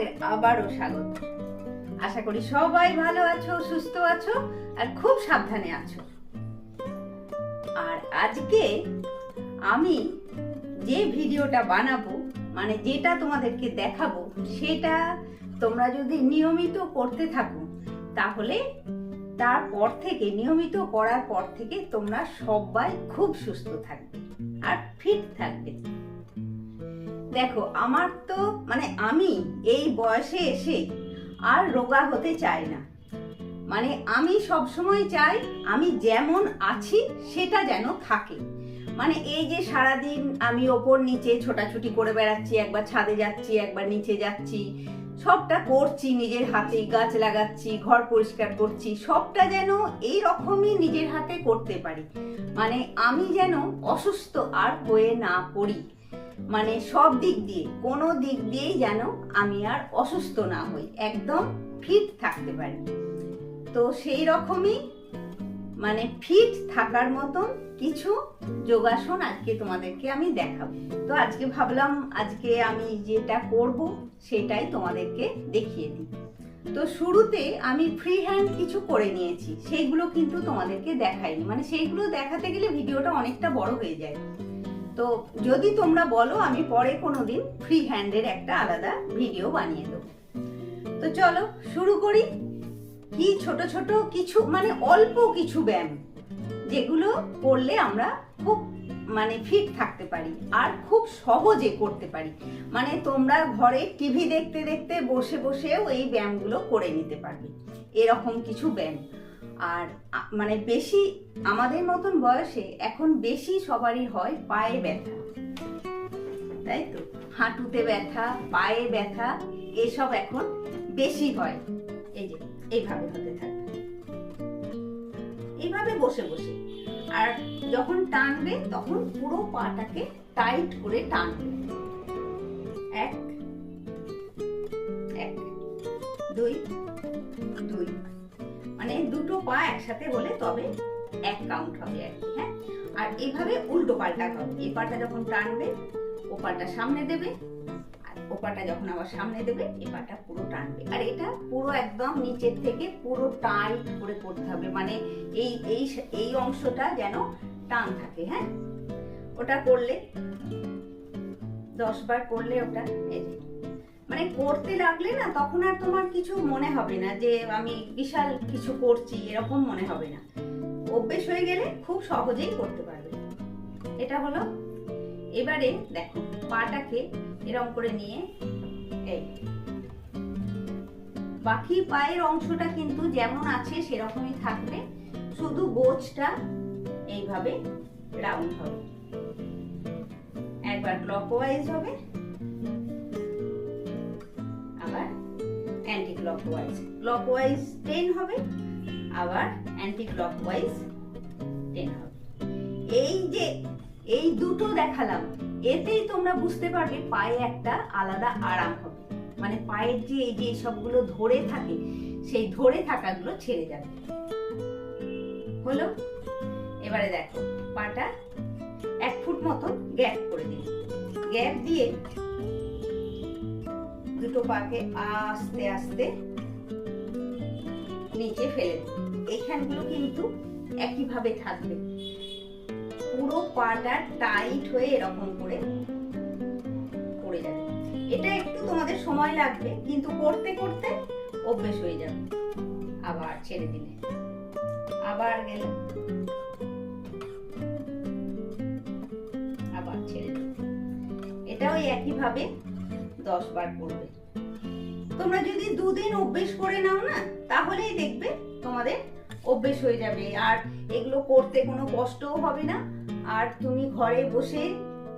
তোমাদের আবারও স্বাগত। আশা করি সবাই ভালো আছো, সুস্থ আছো আর খুব সাবধানে আছো। আর আজকে আমি যে ভিডিওটা বানাবো, মানে যেটা তোমাদেরকে দেখাবো, সেটা তোমরা যদি নিয়মিত করতে থাকো তাহলে তারপর থেকে, নিয়মিত করার পর থেকে তোমরা সবাই খুব সুস্থ থাকবে আর ফিট থাকবে। দেখো, আমার তো মানে আমি এই বয়সে এসে আর রোগা হতে চাই না। মানে আমি সবসময় চাই আমি যেমন আছি সেটা যেন থাকে। মানে এই যে সারাদিন আমি ওপর নিচে ছোটাছুটি করে বেড়াচ্ছি, একবার ছাদে যাচ্ছি, একবার নিচে যাচ্ছি, সবটা করছি নিজের হাতে, গাছ লাগাচ্ছি, ঘর পরিষ্কার করছি, সবটা যেন এই রকমই নিজের হাতে করতে পারি। মানে আমি যেন অসুস্থ আর হয়ে না পড়ি, মানে সব দিক দিয়ে, কোনো দিক দিয়েই যেন আমি আর অসুস্থ না হই, একদম ফিট থাকতে পারি। তো সেই রকমই মানে ফিট থাকার মতন কিছু যোগাসন আজকে তোমাদেরকে আমি দেখাবো। তো আজকে ভাবলাম আজকে আমি যেটা করব সেটাই তোমাদেরকে দেখিয়ে দিই। তো শুরুতে আমি ফ্রি হ্যান্ড কিছু করে নিয়েছি, সেইগুলো কিন্তু তোমাদেরকে দেখাইনি। মানে সেইগুলো দেখাতে গেলে ভিডিওটা অনেকটা বড় হয়ে যায়। তো যদি তোমরা বলো আমি পরে কোনোদিন ফ্রি হ্যান্ডের একটা আলাদা ভিডিও বানিয়ে দেবো। তো চলো শুরু করি। কি ছোট ছোট কিছু, মানে অল্প কিছু ব্যায়াম যেগুলো করলে আমরা খুব মানে ফিট থাকতে পারি আর খুব সহজে করতে পারি। মানে তোমরা ঘরে টিভি দেখতে দেখতে বসে বসেও এই ব্যায়ামগুলো করে নিতে পারবে, এরকম কিছু ব্যায়াম। আর মানে বেশি আমাদের মতন বয়সে এখন বেশি সবারই হয় পায়ে ব্যথা, তাই তো? হাঁটুতে ব্যথা, পায়ে ব্যথা, এসব এখন বেশি হয়। এই যে এইভাবে হতে থাকবে, এইভাবে বসে বসে। আর যখন টানবে তখন পুরো পাটাকে টাইট করে টানবে। 1 1 2 2, মানে দুটো পা একসাথে হলে তবে 1 কাউন্ট হবে আর কি। হ্যাঁ, আর এইভাবে উল্টো পাল্টা হবে। এই পাটা যখন টানবে ও পাটা সামনে দেবে, আর ও পাটা যখন আবার সামনে দেবে এই পাটা পুরো টানবে। আর এটা পুরো একদম নিচের থেকে পুরো টাইট করে করতে হবে, মানে এই এই এই অংশটা যেন টান থাকে। হ্যাঁ, ওটা করলে 10 বার করলে ওটা এই যে মানে করতে লাগলে না, তখন আর তোমার কিছু মনে হবে না যে আমি বিশাল কিছু করছি, এরকম মনে হবে না। অভ্যেস হয়ে গেলে খুব সহজেই করতে পারবে। এটা হলো। এবারে দেখো, পাটাকে এরকম করে নিয়ে এই বাকি পায়ের অংশটা কিন্তু যেমন আছে সেরকমই থাকবে, শুধু গোছটা এইভাবে রাউন্ড হবে। একবার ক্লকওয়াইজ হবে, আবার অ্যান্টি ক্লকওয়াইজ। ক্লকওয়াইজ 10 হবে, আবার অ্যান্টি ক্লকওয়াইজ 10 হবে। এই যে এই দুটো দেখালাম, এতেই তোমরা বুঝতে পারবে পায়ে একটা আলাদা আরাম হবে। মানে পায়ের যে এই যে সবগুলো ধরে থাকে, সেই ধরে থাকাগুলো ছেড়ে যাবে। হলো। এবারে দেখো, পাটা 1 ফুট মতন গ্যাপ করে দিন। গ্যাপ দিয়ে দুটো পাকে আস্তে আস্তে নিচে ফেলে দেবে। এইখানগুলো কিন্তু একইভাবে থাকবে, পুরো পাটা টাইট হয়ে এরকম করে পড়ে যাবে। এটা একটু তোমাদের সময় লাগবে, কিন্তু করতে করতে অভ্যেস হয়ে যাবে। আবার ছেড়ে দিলে, আবার গেলে, আবার ছেড়ে দিলে। এটা ওই একইভাবে 10 বার করবে। তোমরা যদি 2 দিন অভ্যেস করে নাও না, তাহলেই দেখবে তোমাদের অভ্যেস হয়ে যাবে। আর এগুলো করতে কোনো কষ্টও হবে না। আর তুমি ঘরে বসে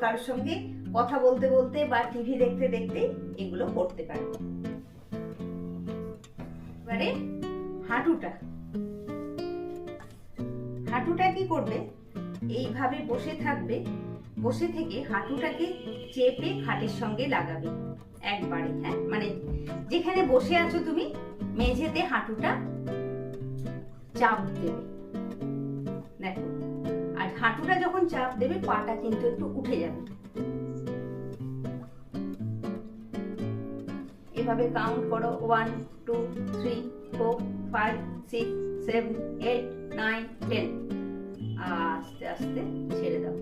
কারোর সঙ্গে কথা বলতে বলতে বা টিভি দেখতে দেখতে এগুলো করতে পারবে। এবারে হাঁটুটা কি করবে, এইভাবে বসে থাকবে। বসে থেকে হাঁটুটাকে চেপে খাটের সঙ্গে লাগাবে একবারে। হ্যাঁ, মানে যেখানে বসে আছো তুমি, মেঝেতে হাঁটুটা চাপ দেবে। দেখো, আর হাঁটুটা যখন চাপ দেবে পাটা কিন্তু একটু উঠে যাবে। এভাবে কাউন্ট করো 1 2 3 4 5 6 7 8 9 10। আস্তে আস্তে ছেড়ে দাও।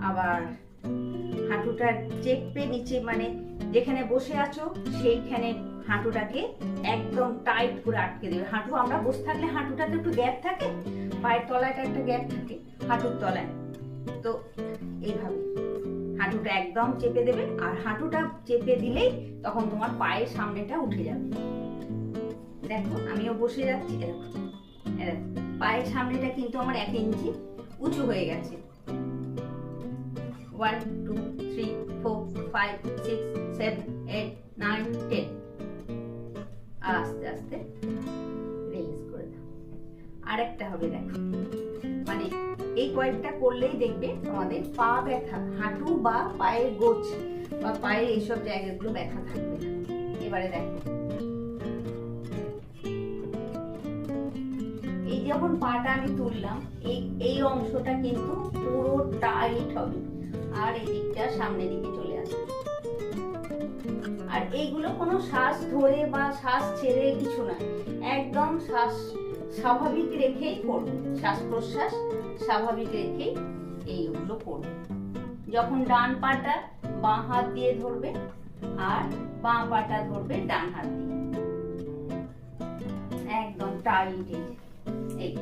আবার হাঁটুটা চেপে নিচে, মানে যেখানে বসে আছো সেইখানে হাঁটুটাকে একদম টাইট করে আটকে দেবে। হাঁটু আমরা বসে থাকলে হাঁটুটাতে একটু গ্যাপ থাকে, পায়ের তলাটা একটা গ্যাপ থাকে হাঁটুর তলায়, তো এইভাবে হাঁটুটা একদম চেপে দেবে। আর হাঁটুটা চেপে দিলেই তখন তোমার পায়ের সামনেটা উঠে যাবে। দেখো আমিও বসে যাচ্ছি, পায়ের সামনেটা কিন্তু আমার 1 ইঞ্চি উঁচু হয়ে গেছে। 1 2 3 4 5 6 7 8 9 10। আস্তে আস্তে রিলিজ করে দাও। আরেকটা হবে, দেখো মানে এই কয়েকটা করলেই দেখবে তোমাদের পা ব্যথা, হাঁটু বা পায়ের গোছ বা পায়ের এইসব জায়গাগুলো ব্যথা থাকবে না। এবারে দেখো, এই যখন পাটা আমি তুললাম, এই অংশটা কিন্তু পুরো টাইট হবে, আর এই দিকটা সামনের দিকে চলে আসবে। আর এইগুলো কোনো শ্বাস ধরে বা শ্বাস ছেড়ে কিছু না, একদম শ্বাস স্বাভাবিক রেখেই করবে, শ্বাস প্রশ্বাস স্বাভাবিক রেখেই এইগুলো করবে। যখন ডান পাটা বাঁ হাত দিয়ে ধরবে আর বাঁ পাটা ধরবে ডান হাত দিয়ে, একদম টাইট। এই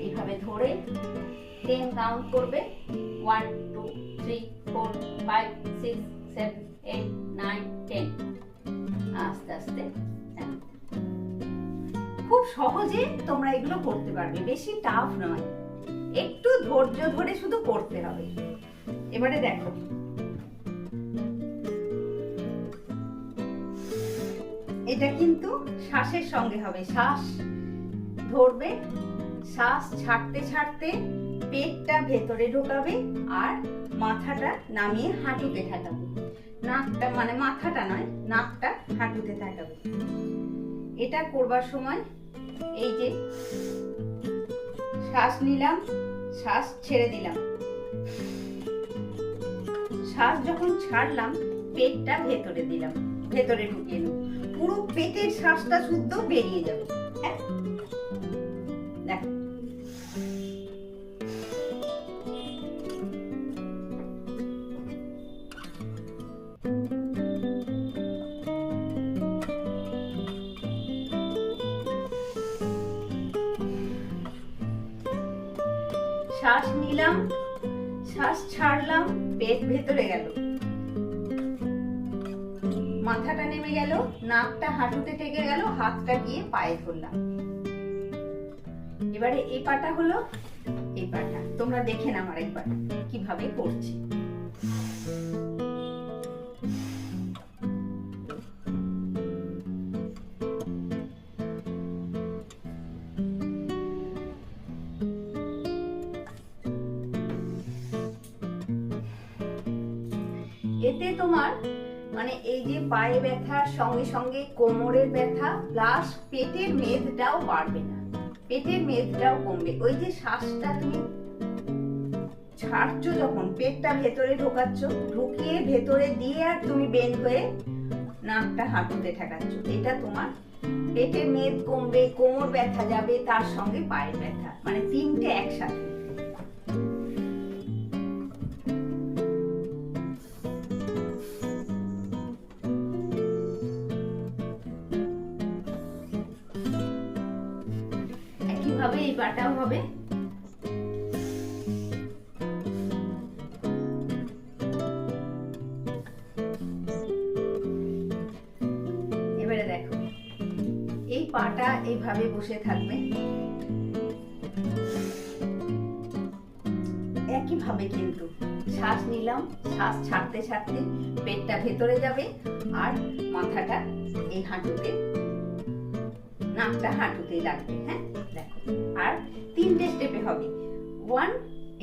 এইভাবে ধরে 10 কাউন্ট করবে। 1 2 3 4 5 6 7 8 9 10। আস্তে আস্তে খুব সহজে তোমরা এগুলো করতে পারবে, বেশি টাফ নয়, একটু ধৈর্য ধরে শুধু করতে হবে। এবারে দেখো, এটা কিন্তু শ্বাসের সঙ্গে হবে। শ্বাস ধরবে, শ্বাস ছাড়তে ছাড়তে পেটটা ভেতরে ঢোকাবে আর মাথাটা নামিয়ে হাঁটুতে ঠেকাবে। নাকটা, মানে মাথাটা নয়, নাকটা হাঁটুতে ঠেকাবে। এটা করবার সময় এই যে শ্বাস নিলাম, শ্বাস ছেড়ে দিলাম, শ্বাস যখন ছাড়লাম পেটটা ভেতরে দিলাম, ভেতরে ঢুকিয়ে নেব, পুরো পেটের শ্বাসটা শুদ্ধ বেরিয়ে যাবে। হ্যাঁ দেখো, শ্বাস নিলাম, শ্বাস ছাড়লাম, পেট ভেতরে গেল, মাথাটা নেমে গেল, নাকটা হাঁটুতে ঠেকে গেল, হাতটা গিয়ে পায়ে ধরলাম। এবারে এই পাটা হলো, এই পাটা তোমরা দেখে নাও আরেকবার কিভাবে করছি। এতে তোমার মানে এই যে পায়ে ব্যথার সঙ্গে সঙ্গে কোমরের ব্যথা প্লাস পেটের মেদটাও বাড়বে না, পেটের মেদটাও কমবে। ওই যে শ্বাসটা তুমি ছাড়ছো, যখন পেটটা ভেতরে ঢোকাচ্ছ, ঢুকিয়ে ভেতরে দিয়ে আর তুমি বেন্ড হয়ে নাকটা হাঁটুতে ঠেকাচ্ছ, এটা তোমার পেটের মেদ কমবে, কোমর ব্যথা যাবে, তার সঙ্গে পায়ের ব্যথা, মানে তিনটে একসাথে। একইভাবে এই পাটাও হবে। এবারে দেখো, এই পাটা এইভাবে বসে থাকবে, একইভাবে কিন্তু শ্বাস নিলাম, শ্বাস ছাড়তে ছাড়তে পেটটা ভেতরে যাবে আর মাথাটা এই হাঁটুতে, নাকটা হাঁটুতেই লাগবে। হ্যাঁ দেখো, আর তিনটে স্টেপে হবে। 1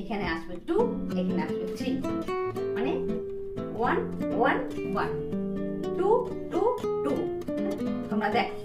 এখানে আসবে, 2 এখানে আসবে, 3, মানে 1 1 1 2 2 2। তোমরা দেখো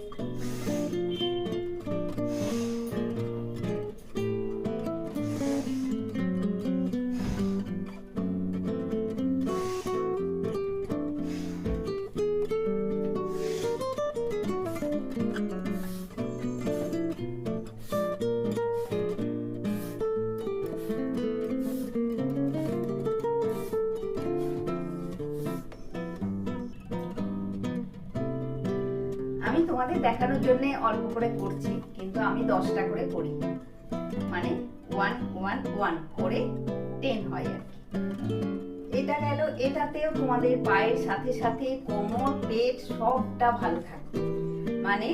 আমি তোমাদের দেখানোর জন্য অল্প করে করছি, কিন্তু আমি 10টা করে করি, মানে 1 1 1 করে 10 হয় আর কি। এটা গেল। এটাতেও তোমাদের পায়ের সাথে সাথে কোমর, পেট সবটা ভালো থাকবে। মানে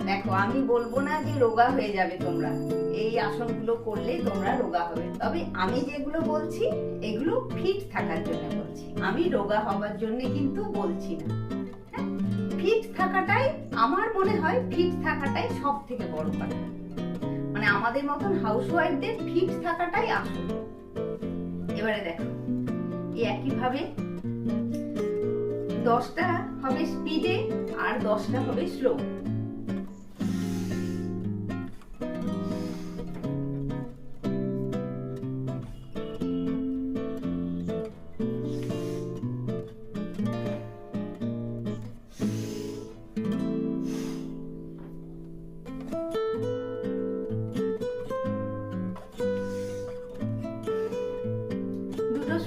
দেখো, আমি বলবো না যে রোগা হয়ে যাবে তোমরা, এই আসনগুলো করলে তোমরা রোগা হবে। তবে আমি যেগুলো বলছি এগুলো ফিট থাকার জন্য বলছি, আমি রোগা হবার জন্য কিন্তু বলছি না। ফিট থাকাটাই আমার মনে হয়, ফিট থাকাটাই সব থেকে বড় কথা। মানে আমাদের মতন হাউসওয়াইফদের ফিট থাকাটাই আসল। এবারে দেখো, এই একইভাবে 10টা হবে স্পিডে আর 10টা হবে স্লো।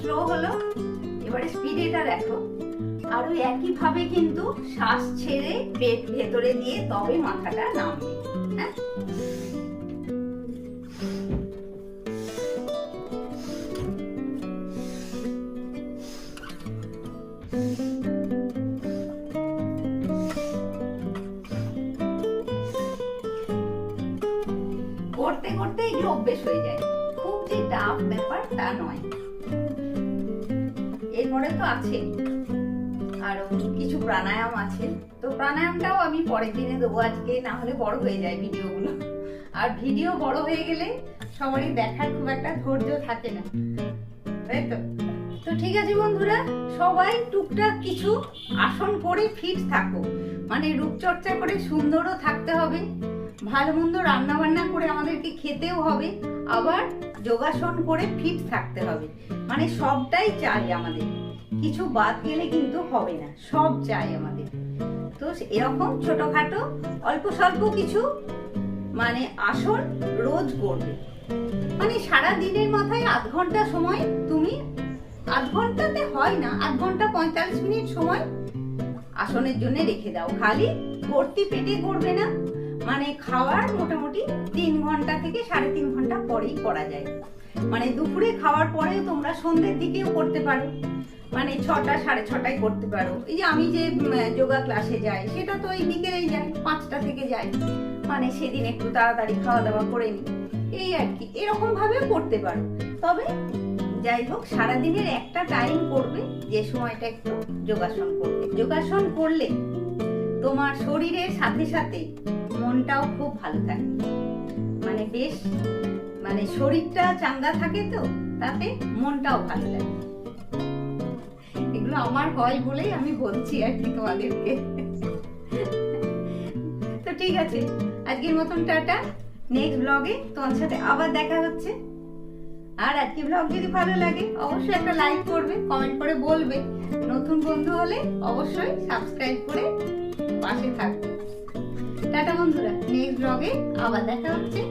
স্লো হলো, এবারে স্পিডেটা দেখো। আর ওই একইভাবে কিন্তু শ্বাস ছেড়ে পেট ভেতরে দিয়ে তবে মাথাটা নামবে। হ্যাঁ, করতে করতে এগুলো অভ্যেস হয়ে যায়, খুব যে টাফ ব্যাপার তা নয়। এরপরে তো আছে আরো কিছু প্রাণায়াম আছে, তো প্রাণায়ামটাও আমি পরের দিনে দেবো, আজকে না হলে বড় হয়ে যায় ভিডিওগুলো। আর ভিডিও বড় হয়ে গেলে সবারই দেখার খুব একটা ধৈর্য থাকে না, তাই তো। তো ঠিক আছে বন্ধুরা, সবাই টুকটাক কিছু আসন করে ফিট থাকো। মানে রূপচর্চা করে সুন্দরও থাকতে হবে, ভালো মন্দ রান্না বান্না করে আমাদেরকে খেতেও হবে, আবার যোগাসন করে ফিট থাকতে হবে। মানে সবটাই চাই আমাদের, কিছু বাদ গেলে কিন্তু হবে না, সব চাই আমাদের। তো এরকম ছোটখাটো অল্প স্বল্প কিছু মানে আসন রোজ করবে। মানে সারা দিনের মাথায় আধ ঘন্টা সময়, তুমি আধ ঘন্টাতে হয় না, আধ ঘন্টা 45 মিনিট সময় আসনের জন্য রেখে দাও। খালি ভর্তি পেটে করবে না, মানে খাওয়ার মোটামুটি 3 ঘন্টা থেকে 3.5 ঘন্টা পরেই করা যায়। মানে দুপুরে খাওয়ার পরেও তোমরা সন্ধ্যের দিকেও করতে পারো, মানে 6টা 6:30টায় করতে পারো। এই যে আমি যে যোগা ক্লাসে যাই, সেটা তো এই বিকেলেই যাই, 5টা থেকে যাই। মানে সেদিন একটু তাড়াতাড়ি খাওয়া দাওয়া করে নিই, এই আর কি। এরকম ভাবেও করতে পারো। তবে যাই হোক, সারাদিনের একটা টাইম করবে, যে সময়টা একটু যোগাসন করবে। যোগাসন করলে তোমার শরীরের সাথে সাথে মনটাও খুব ভালো থাকে। মানে বেশ, মানে শরীরটা চাঙ্গা থাকে, তো তাতে মনটাও ভালো লাগে। এগুলো আমার হয় বলেই আমি বলছি আর কি তোমাদেরকে। তো ঠিক আছে, আজকের মতন টাটা। নেক্সট ব্লগে তোমার সাথে আবার দেখা হচ্ছে। আর আজকে ব্লগ যদি ভালো লাগে অবশ্যই একটা লাইক করবে, কমেন্ট করে বলবে। নতুন বন্ধু হলে অবশ্যই সাবস্ক্রাইব করে পাশে থাকবে। টাটা বন্ধুরা, নেক্সট ব্লগে আবার দেখা হচ্ছে।